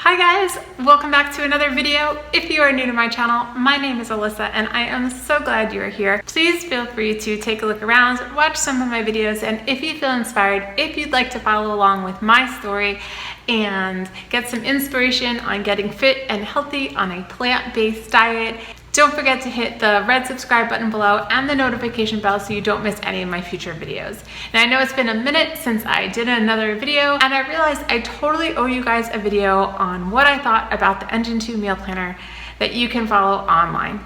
Hi guys, welcome back to another video. If you are new to my channel, my name is Alyssa and I am so glad you are here. Please feel free to take a look around, watch some of my videos, and if you feel inspired, if you'd like to follow along with my story and get some inspiration on getting fit and healthy on a plant-based diet, don't forget to hit the red subscribe button below and the notification bell so you don't miss any of my future videos. Now I know it's been a minute since I did another video and I realized I totally owe you guys a video on what I thought about the Engine 2 meal planner that you can follow online.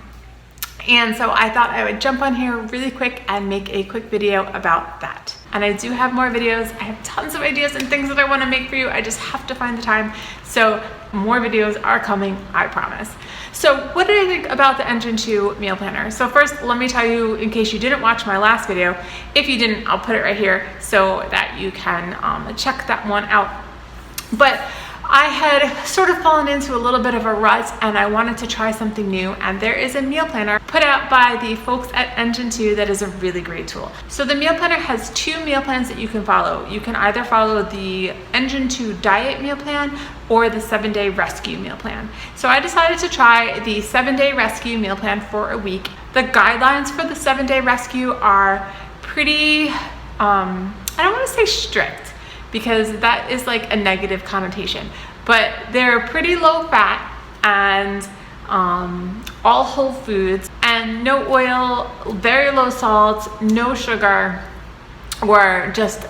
And so I thought I would jump on here really quick and make a quick video about that. And I do have more videos. I have tons of ideas and things that I want to make for you. I just have to find the time. So more videos are coming, I promise. So what did I think about the Engine 2 meal planner? So first, let me tell you, in case you didn't watch my last video, if you didn't, I'll put it right here so that you can check that one out. But I had sort of fallen into a little bit of a rut and I wanted to try something new, and there is a meal planner put out by the folks at Engine 2 that is a really great tool. So the meal planner has two meal plans that you can follow. You can either follow the Engine 2 diet meal plan or the 7-day rescue meal plan. So I decided to try the 7-day rescue meal plan for a week. The guidelines for the 7-day rescue are pretty, I don't want to say strict, because that is like a negative connotation, but they're pretty low fat and all whole foods and no oil, very low salt, no sugar, or just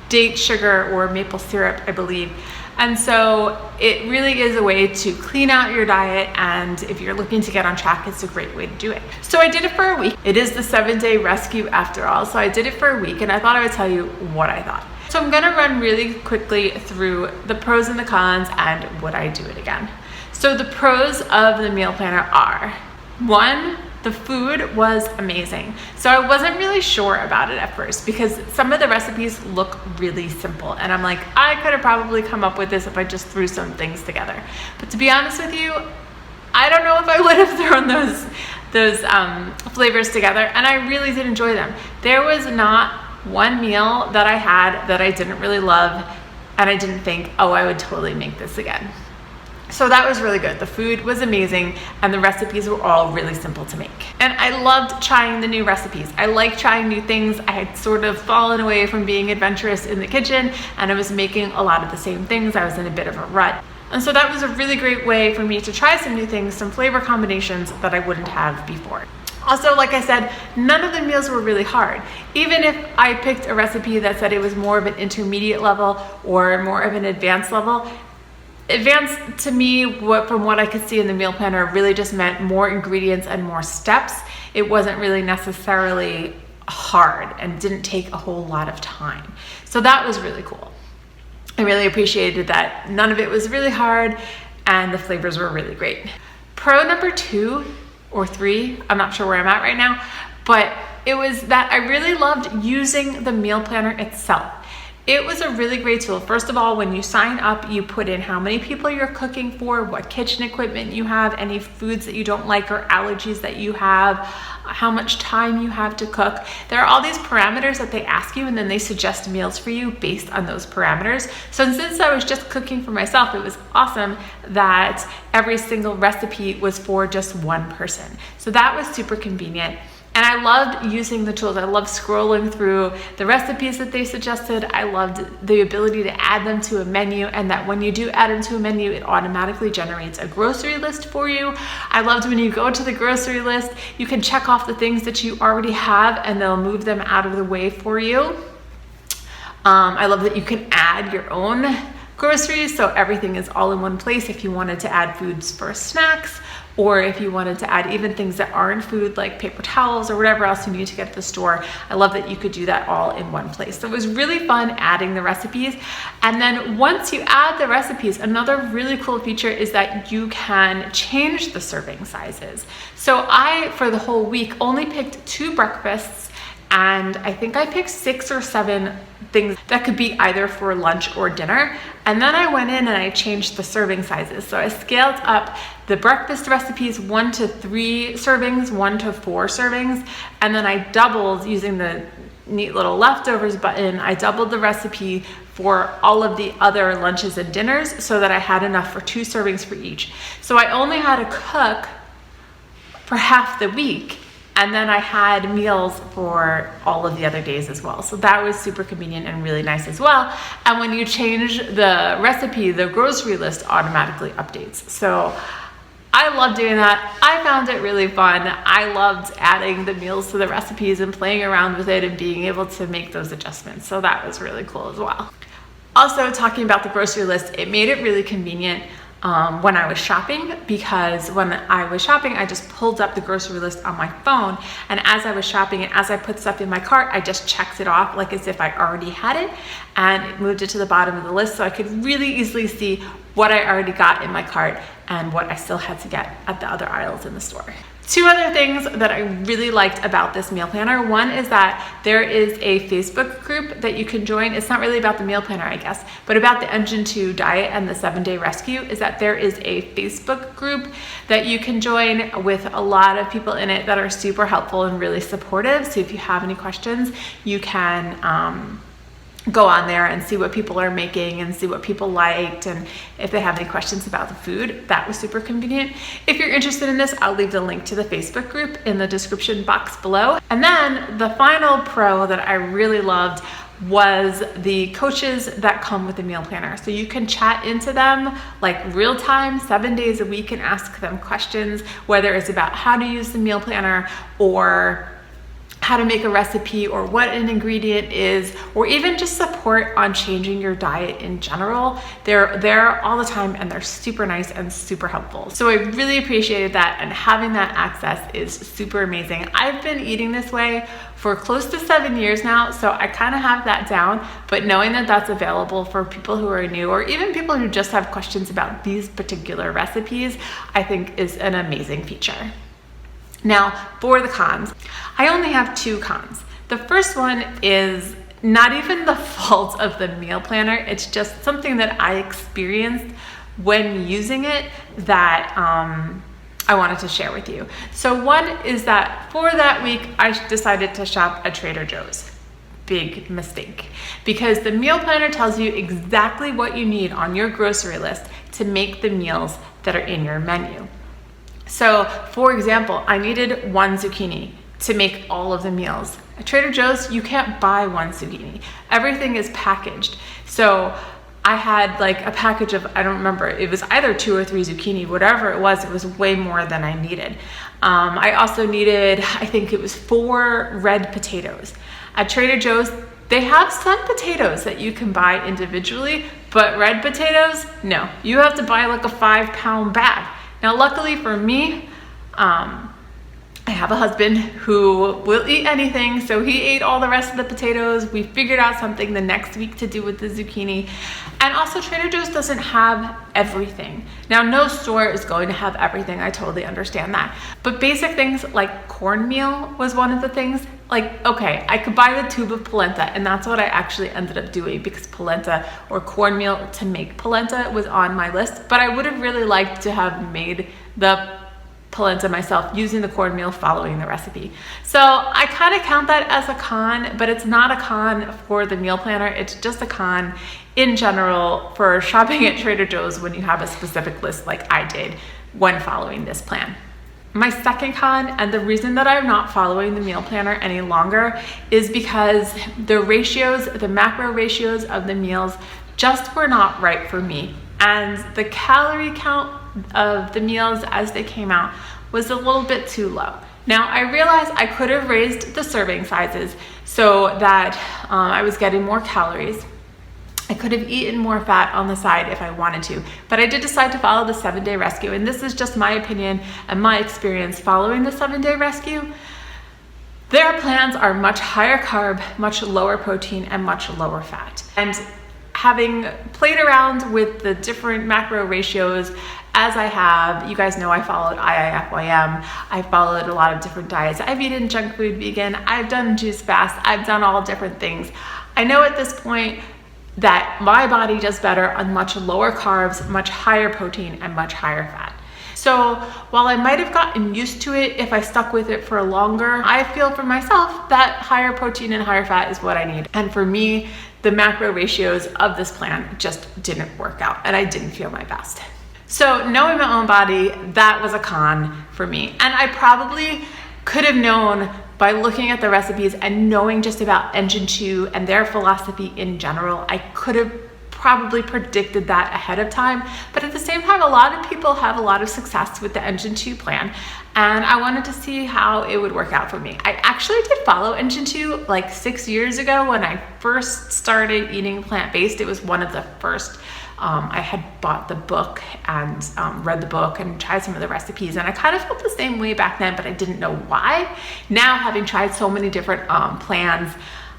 date sugar or maple syrup, I believe. And so it really is a way to clean out your diet, and if you're looking to get on track, it's a great way to do it. So I did it for a week. It is the 7-day rescue after all, so I did it for a week and I thought I would tell you what I thought. So I'm gonna run really quickly through the pros and the cons and would I do it again. So the pros of the meal planner are, 1, the food was amazing. So I wasn't really sure about it at first because some of the recipes look really simple and I'm like, I could have probably come up with this if I just threw some things together. But to be honest with you, I don't know if I would have thrown those flavors together, and I really did enjoy them. There was not one meal that I had that I didn't really love and I didn't think, oh, I would totally make this again. So that was really good. The food was amazing and the recipes were all really simple to make. And I loved trying the new recipes. I like trying new things. I had sort of fallen away from being adventurous in the kitchen and I was making a lot of the same things. I was in a bit of a rut. And so that was a really great way for me to try some new things, some flavor combinations that I wouldn't have before. Also, like I said, none of the meals were really hard. Even if I picked a recipe that said it was more of an intermediate level or more of an advanced level, advanced to me, from what I could see in the meal planner, really just meant more ingredients and more steps. It wasn't really necessarily hard and didn't take a whole lot of time. So that was really cool. I really appreciated that none of it was really hard and the flavors were really great. Pro number 2 or 3, I'm not sure where I'm at right now, but it was that I really loved using the meal planner itself. It was a really great tool. First of all, when you sign up, you put in how many people you're cooking for, what kitchen equipment you have, any foods that you don't like or allergies that you have, how much time you have to cook. There are all these parameters that they ask you and then they suggest meals for you based on those parameters. So since I was just cooking for myself, it was awesome that every single recipe was for just one person. So that was super convenient. And I loved using the tools. I loved scrolling through the recipes that they suggested. I loved the ability to add them to a menu, and that when you do add them to a menu, it automatically generates a grocery list for you. I loved when you go to the grocery list, you can check off the things that you already have and they'll move them out of the way for you. I love that you can add your own groceries, so everything is all in one place if you wanted to add foods for snacks, or if you wanted to add even things that aren't food like paper towels or whatever else you need to get to the store. I love that you could do that all in one place. So it was really fun adding the recipes. And then once you add the recipes, another really cool feature is that you can change the serving sizes. So I, for the whole week, only picked 2 breakfasts, and I think I picked 6 or 7 things that could be either for lunch or dinner. And then I went in and I changed the serving sizes. So I scaled up the breakfast recipes 1 to 3 servings, 1 to 4 servings, and then I doubled using the neat little leftovers button. I doubled the recipe for all of the other lunches and dinners so that I had enough for 2 servings for each. So I only had to cook for half the week, and then I had meals for all of the other days as well. So that was super convenient and really nice as well. And when you change the recipe, the grocery list automatically updates. So I love doing that. I found it really fun. I loved adding the meals to the recipes and playing around with it and being able to make those adjustments. So that was really cool as well. Also, talking about the grocery list, it made it really convenient when I was shopping, because when I was shopping, I just pulled up the grocery list on my phone, and as I was shopping and as I put stuff in my cart, I just checked it off like as if I already had it, and it moved it to the bottom of the list so I could really easily see what I already got in my cart and what I still had to get at the other aisles in the store. 2 other things that I really liked about this meal planner. One is that there is a Facebook group that you can join. It's not really about the meal planner, I guess, but about the Engine 2 diet and the 7-day rescue, is that there is a Facebook group that you can join with a lot of people in it that are super helpful and really supportive. So if you have any questions, you can go on there and see what people are making and see what people liked, and if they have any questions about the food. That was super convenient. If you're interested in this, I'll leave the link to the Facebook group in the description box below. And then the final pro that I really loved was the coaches that come with the meal planner. So you can chat into them like real time, 7 days a week, and ask them questions, whether it's about how to use the meal planner or how to make a recipe or what an ingredient is, or even just support on changing your diet in general. They're there all the time, and they're super nice and super helpful. So I really appreciated that, and having that access is super amazing. I've been eating this way for close to 7 years now, so I kind of have that down, but knowing that that's available for people who are new, or even people who just have questions about these particular recipes, I think is an amazing feature. Now, for the cons, I only have 2 cons. The first one is not even the fault of the meal planner. It's just something that I experienced when using it that I wanted to share with you. So one is that for that week, I decided to shop at Trader Joe's. Big mistake, because the meal planner tells you exactly what you need on your grocery list to make the meals that are in your menu. So for example, I needed 1 zucchini to make all of the meals. At Trader Joe's, you can't buy 1 zucchini. Everything is packaged. So I had like a package of, I don't remember, it was either 2 or 3 zucchini, whatever it was way more than I needed. I also needed, I think it was 4 red potatoes. At Trader Joe's, they have some potatoes that you can buy individually, but red potatoes, no. You have to buy like a 5-pound bag. Now, luckily for me, I have a husband who will eat anything, so he ate all the rest of the potatoes. We figured out something the next week to do with the zucchini. And also, Trader Joe's doesn't have everything. Now, no store is going to have everything. I totally understand that. But basic things like cornmeal was one of the things. Like, okay, I could buy the tube of polenta, and that's what I actually ended up doing, because polenta or cornmeal to make polenta was on my list. But I would have really liked to have made the polenta myself using the cornmeal, following the recipe. So I kind of count that as a con, but it's not a con for the meal planner. It's just a con in general for shopping at Trader Joe's when you have a specific list like I did when following this plan. My second con, and the reason that I'm not following the meal planner any longer, is because the ratios, the macro ratios of the meals just were not right for me. And the calorie count of the meals as they came out was a little bit too low. Now, I realized I could have raised the serving sizes so that I was getting more calories. I could have eaten more fat on the side if I wanted to, but I did decide to follow the 7-day rescue, and this is just my opinion and my experience following the 7-day rescue. Their plans are much higher carb, much lower protein, and much lower fat. And having played around with the different macro ratios as I have, you guys know I followed IIFYM, I followed a lot of different diets. I've eaten junk food vegan, I've done juice fast, I've done all different things. I know at this point that my body does better on much lower carbs, much higher protein, and much higher fat. So while I might have gotten used to it if I stuck with it for longer, I feel for myself that higher protein and higher fat is what I need. And for me, the macro ratios of this plan just didn't work out and I didn't feel my best. So knowing my own body, that was a con for me. And I probably could have known by looking at the recipes and knowing just about Engine 2 and their philosophy in general, I could have probably predicted that ahead of time. But at the same time, a lot of people have a lot of success with the Engine 2 plan, and I wanted to see how it would work out for me. I actually did follow Engine 2 like 6 years ago when I first started eating plant-based. It was one of the first. I had bought the book and read the book and tried some of the recipes, and I kind of felt the same way back then, but I didn't know why. Now, having tried so many different plans,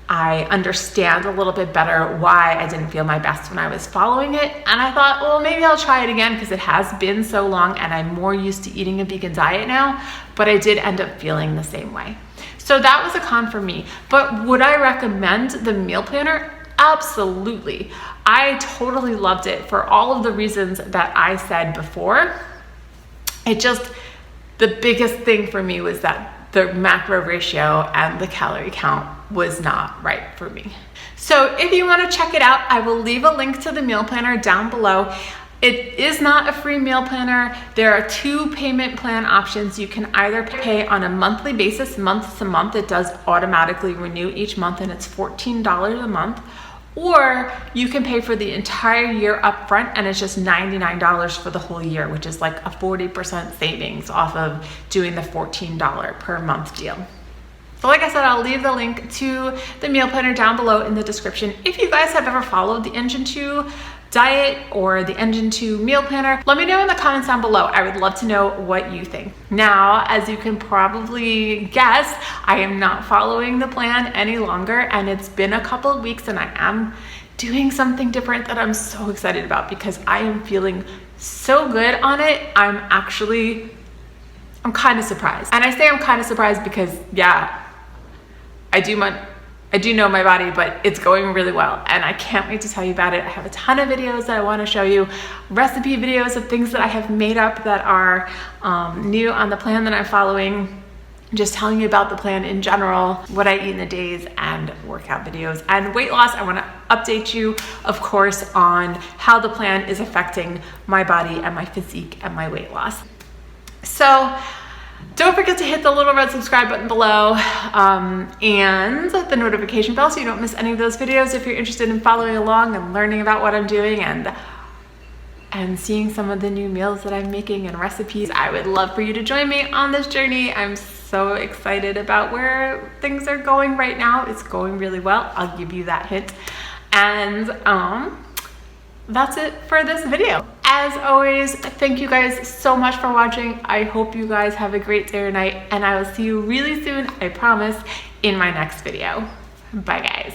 I understand a little bit better why I didn't feel my best when I was following it. And I thought, well, maybe I'll try it again because it has been so long and I'm more used to eating a vegan diet now, but I did end up feeling the same way. So that was a con for me. But would I recommend the meal planner? Absolutely. I totally loved it for all of the reasons that I said before. The biggest thing for me was that the macro ratio and the calorie count was not right for me. So if you want to check it out, I will leave a link to the meal planner down below. It is not a free meal planner. There are 2 payment plan options. You can either pay on a monthly basis, month to month. It does automatically renew each month and it's $14 a month. Or you can pay for the entire year up front and it's just $99 for the whole year, which is like a 40% savings off of doing the $14 per month deal. So like I said, I'll leave the link to the meal planner down below in the description. If you guys have ever followed the Engine 2 diet or the Engine 2 meal planner, let me know in the comments down below. I would love to know what you think. Now, as you can probably guess, I am not following the plan any longer, and it's been a couple of weeks and I am doing something different that I'm so excited about because I am feeling so good on it. I'm kind of surprised. And I say I'm kind of surprised because, yeah, I do know my body, but it's going really well and I can't wait to tell you about it. I have a ton of videos that I want to show you, recipe videos of things that I have made up that are new on the plan that I'm following, just telling you about the plan in general, what I eat in the days, and workout videos. And weight loss, I want to update you, of course, on how the plan is affecting my body and my physique and my weight loss. So don't forget to hit the little red subscribe button below and the notification bell so you don't miss any of those videos if you're interested in following along and learning about what I'm doing and seeing some of the new meals that I'm making and recipes. I would love for you to join me on this journey. I'm so excited about where things are going right now. It's going really well. I'll give you that hint. And that's it for this video. As always, thank you guys so much for watching. I hope you guys have a great day or night, and I will see you really soon, I promise, in my next video. Bye guys.